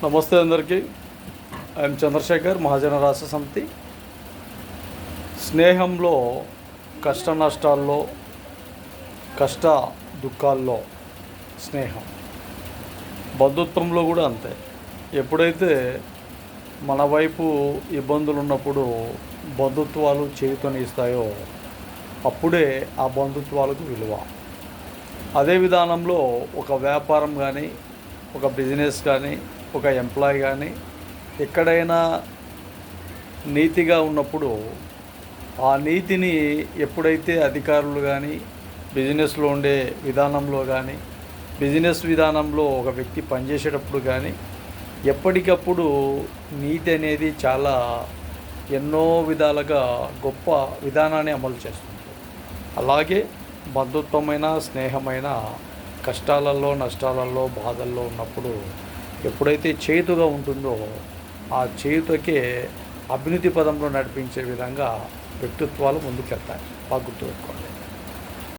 నమస్తే అందరికీ. ఐఎమ్ చంద్రశేఖర్, మహాజన రాష్ట్ర సమితి. స్నేహంలో కష్ట నష్టాల్లో, కష్ట దుఃఖాల్లో స్నేహం, బంధుత్వంలో కూడా అంతే. ఎప్పుడైతే మన వైపు ఇబ్బందులు ఉన్నప్పుడు బంధుత్వాలు చేయుతనిస్తాయో అప్పుడే ఆ బంధుత్వాలకు విలువ. అదే విధానంలో ఒక వ్యాపారం కానీ, ఒక బిజినెస్ కానీ, ఒక ఎంప్లాయ్ కానీ ఎక్కడైనా నీతిగా ఉన్నప్పుడు ఆ నీతిని ఎప్పుడైతే అధికారులు కానీ, బిజినెస్లో ఉండే విధానంలో కానీ, బిజినెస్ విధానంలో ఒక వ్యక్తి పనిచేసేటప్పుడు కానీ ఎప్పటికప్పుడు నీతి అనేది చాలా ఎన్నో విధాలుగా గొప్ప విధానాన్ని అమలు చేస్తుంది. అలాగే బంధుత్వమైన, స్నేహమైన కష్టాలలో, నష్టాలలో, బాధల్లో ఉన్నప్పుడు ఎప్పుడైతే చేతుగా ఉంటుందో ఆ చేతుకే అభివృద్ధి పదంలో నడిపించే విధంగా వ్యక్తిత్వాలు ముందుకెళ్తాయి. బాగా గుర్తుపెట్టుకోండి.